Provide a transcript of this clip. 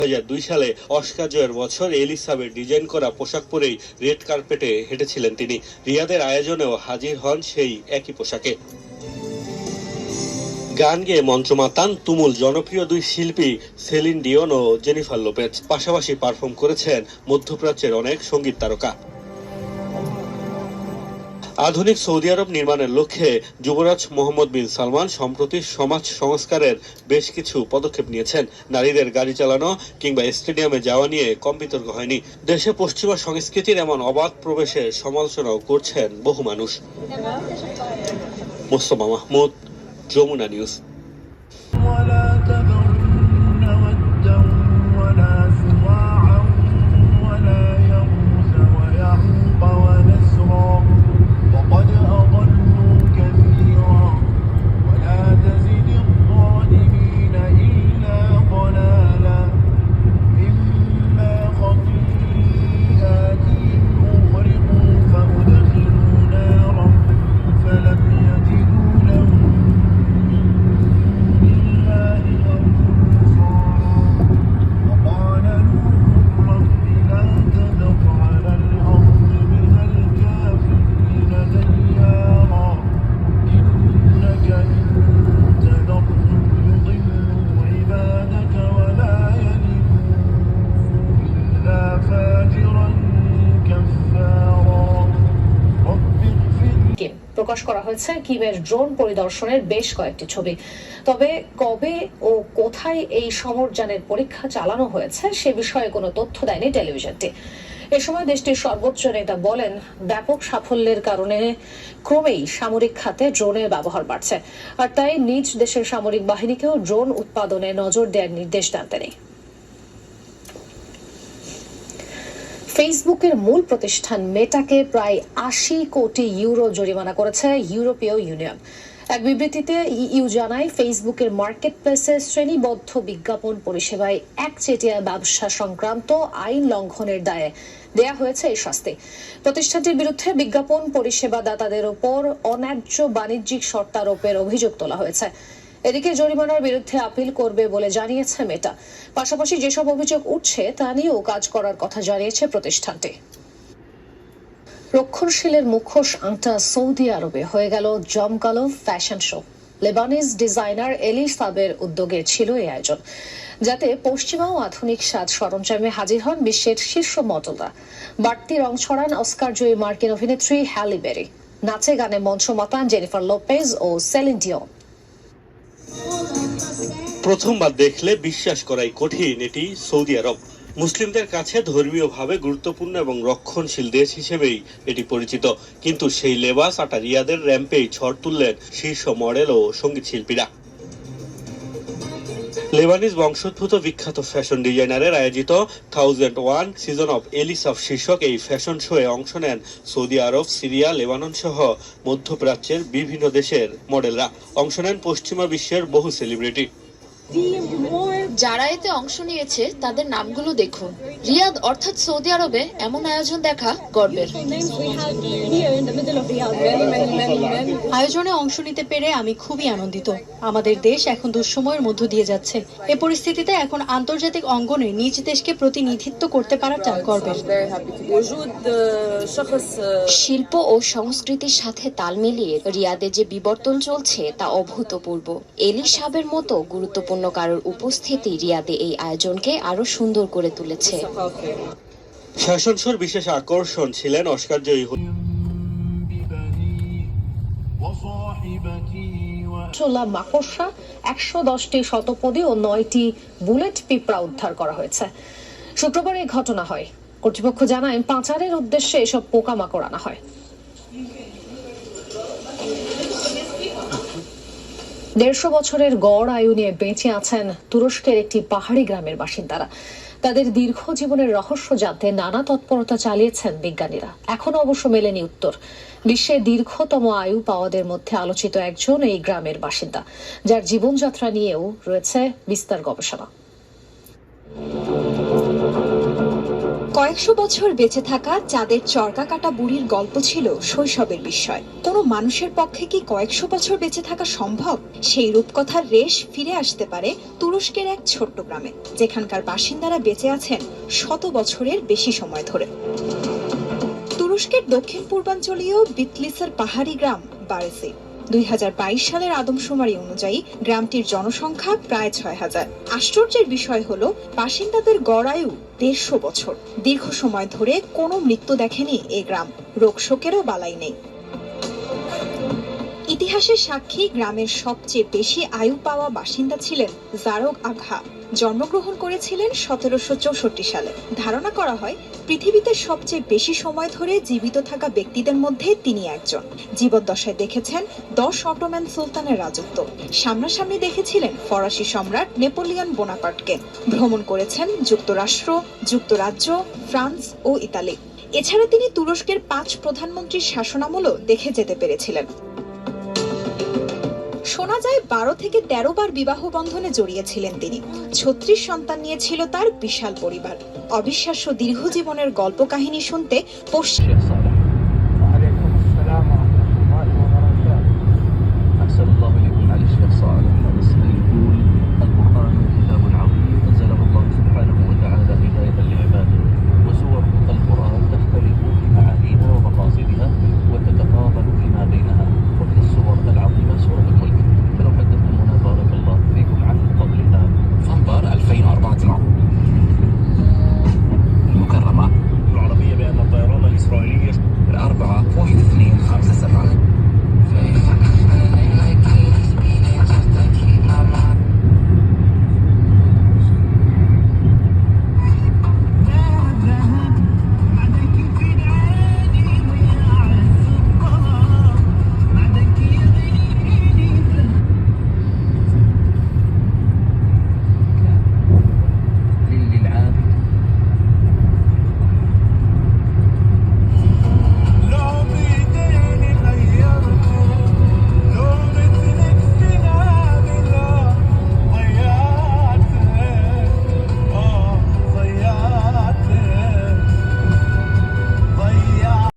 2002 সালে অস্কার জয়ের বছর এলিসাবেথ ডিজাইন করা পোশাক পরেই রেড কার্পেটে হেঁটেছিলেন তিনি। রিয়াদের আয়োজনেও হাজির হন সেই একই পোশাকে। গান গেয়ে মঞ্চ মাতান তুমুল জনপ্রিয় দুই শিল্পী সেলিন ডিওন ও জেনিফার লোপেজ। পাশাপাশি পারফর্ম করেছেন মধ্যপ্রাচ্যের অনেক সঙ্গীত তারকা। আধুনিক সৌদি আরব নির্মাণের লক্ষ্যে যুবরাজ মোহাম্মদ বিন সালমান সম্প্রতি সমাজ সংস্কারের বেশ কিছু পদক্ষেপ নিয়েছেন। নারীদের গাড়ি চালানো কিংবা স্টেডিয়ামে যাওয়া নিয়ে কম বিতর্ক হয়নি। দেশে পশ্চিমা সংস্কৃতির এমন অবাধ প্রবেশের সমালোচনাও করছেন বহু মানুষ। মোস্তফা মাহমুদ, যমুনা নিউজ। প্রকাশ করা হয়েছে কিমের ড্রোন পরিদর্শনের বেশ কয়েকটি ছবি। তবে কবে ও কোথায় এই সমরযানের পরীক্ষা চালানো হয়েছে সে বিষয়ে কোনো তথ্য দেয়নি টেলিভিশনটি। এ সময় দেশটির সর্বোচ্চ নেতা বলেন, ব্যাপক সাফল্যের কারণে ক্রমেই সামরিক খাতে ড্রোনের ব্যবহার বাড়ছে, আর তাই নিজ দেশের সামরিক বাহিনীকেও ড্রোন উৎপাদনে নজর দেওয়ার নির্দেশ দেন তিনি। ফেসবুকের মূল প্রতিষ্ঠান মেটাকে প্রায় 80 কোটি ইউরো জরিমানা করেছে ইউরোপীয় ইউনিয়ন। এক বিবৃতিতে ইইউ জানায়, ফেসবুকের মার্কেট প্লেসে শ্রেণীবদ্ধ বিজ্ঞাপন পরিষেবায় একচেটিয়া ব্যবসা সংক্রান্ত আইন লঙ্ঘনের দায়ে দেয়া হয়েছে এই শাস্তি। প্রতিষ্ঠানটির বিরুদ্ধে বিজ্ঞাপন পরিষেবা দাতাদের উপর অন্যায্য বাণিজ্যিক শর্তারোপের অভিযোগ তোলা হয়েছে। এদিকে জরিমানার বিরুদ্ধে আপিল করবে বলে জানিয়েছে মেটা। পাশাপাশি যেসব অভিযোগ উঠছে তা নিয়েও কাজ করার কথা জানিয়েছে প্রতিষ্ঠানটি। রক্ষণশীলের মুখোশ আংটা সৌদি আরবে হয়ে গেল জমকালো ফ্যাশন শো। লেবানিজ ডিজাইনার এলিসাবের উদ্যোগে ছিল এই আয়োজন, যাতে পশ্চিমা ও আধুনিক সাজ সরঞ্জামে হাজির হন বিশ্বের শীর্ষ মডেলরা। বাড়তি রং ছড়ান অস্কার জয়ী মার্কিন অভিনেত্রী হ্যালি বেরি। নাচে গানে মঞ্চ মাতান জেনিফার লোপেজ ও সেলিন ডিওন। প্রথমবার দেখলে বিশ্বাস করাই কঠিন এটি সৌদি আরব। মুসলিমদের কাছে ধর্মীয়ভাবে গুরুত্বপূর্ণ এবং রক্ষণশীল দেশ হিসেবেই এটি পরিচিত। কিন্তু সেই লেবাস আটা রিয়াদের র্যাম্পেই ঝড় তুললেন শীর্ষ মডেল ও সঙ্গীত শিল্পীরা। লেবানিজ বংশোদ্ভূত বিখ্যাত ফ্যাশন ডিজাইনারের আয়োজিত 1001 সিজন অফ এলিসাব শীর্ষক এই ফ্যাশন শোয়ে অংশ নেন সৌদি আরব, সিরিয়া, লেবানন সহ মধ্যপ্রাচ্যের বিভিন্ন দেশের মডেলরা। অংশ নেন পশ্চিমা বিশ্বের বহু সেলিব্রিটি। যারা এতে অংশ নিয়েছে তাদের নামগুলো দেখুন। রিয়াদ অর্থাৎ সৌদি আরবে এমন আয়োজন দেখা গর্বের। আয়োজনে অংশ নিতে পেরে আমি খুবই আনন্দিত। আমাদের দেশ এখন দুঃসময়ের মধ্য দিয়ে যাচ্ছে। এ পরিস্থিতিতে এখন আন্তর্জাতিক অঙ্গনে নিজ দেশকে প্রতিনিধিত্ব করতে পারাটা গর্বের। শিল্প ও সংস্কৃতির সাথে তাল মিলিয়ে রিয়াদে যে বিবর্তন চলছে তা অভূতপূর্ব। এলিসাবের মতো গুরুত্বপূর্ণ কারোর উপস্থিতি রিয়াদে এই আয়োজনকে আরো সুন্দর করে তুলেছে। ফ্যাশন শোর বিশেষ আকর্ষণ ছিলেন অস্কার জয়ী মাকড়সা, 110টি শতপদী ও 9টি বুলেট পিঁপড়া উদ্ধার করা হয়েছে। শুক্রবার এই ঘটনা হয়। কর্তৃপক্ষ জানায়, পাচারের উদ্দেশ্যে এসব পোকামাকড় আনা হয়। 150 বছরের গড় আয়ু নিয়ে বেঁচে আছেন তুরস্কের একটি পাহাড়ি গ্রামের বাসিন্দারা। তাদের দীর্ঘ জীবনের রহস্য জানতে নানা তৎপরতা চালিয়েছেন বিজ্ঞানীরা। এখনো অবশ্য মেলেনি উত্তর। বিশ্বে দীর্ঘতম আয়ু পাওয়াদের মধ্যে আলোচিত একজন এই গ্রামের বাসিন্দা, যার জীবনযাত্রা নিয়েও রয়েছে বিস্তার গবেষণা। কয়েকশো বছর বেঁচে থাকা চাঁদের চরকা কাটা বুড়ির গল্প ছিল শৈশবের বিস্ময়। কোনো মানুষের পক্ষে কি কয়েকশো বছর বেঁচে থাকা সম্ভব? সেই রূপকথার রেশ ফিরে আসতে পারে তুরস্কের এক ছোট্ট গ্রামে, যেখানকার বাসিন্দারা বেঁচে আছেন শত বছরের বেশি সময় ধরে। তুরস্কের দক্ষিণ পূর্বাঞ্চলীয় বিতলিসের পাহাড়ি গ্রাম বারেসি। 2022 সালের আদমশুমারি অনুযায়ী গ্রামটির জনসংখ্যা প্রায় 6000। আশ্চর্যের বিষয় হলো বাসিন্দাদের গড় আয়ু 150 বছর। দীর্ঘ সময় ধরে কোনো মৃত্যু দেখেনি এই গ্রাম, রোগ শোকেরও বালাই নেই। ইতিহাসের সাক্ষী গ্রামের সবচেয়ে বেশি আয়ু পাওয়া বাসিন্দা ছিলেন জারোগ আঘা। জন্মগ্রহণ করেছিলেন 1764 সালে। ধারণা করা হয় পৃথিবীতে সবচেয়ে বেশি সময় ধরে জীবিত থাকা ব্যক্তিদের মধ্যে তিনি একজন। জীবদ্দশায় দেখেছেন 10 অটোম্যান সুলতানের রাজত্ব, সামনাসামনি দেখেছিলেন ফরাসি সম্রাট নেপোলিয়ন বোনাপার্টকে, ভ্রমণ করেছেন যুক্তরাষ্ট্র, যুক্তরাজ্য, ফ্রান্স ও ইতালি। এছাড়া তিনি তুরস্কের 5 প্রধানমন্ত্রীর শাসনামলও দেখে যেতে পেরেছিলেন। শোনা যায় 12 থেকে 13 বার বিবাহ বন্ধনে জড়িয়েছিলেন তিনি। 36 সন্তান নিয়ে ছিল তার বিশাল পরিবার। অবিশ্বাস্য দীর্ঘ জীবনের গল্প কাহিনী শুনতে পশ্চিম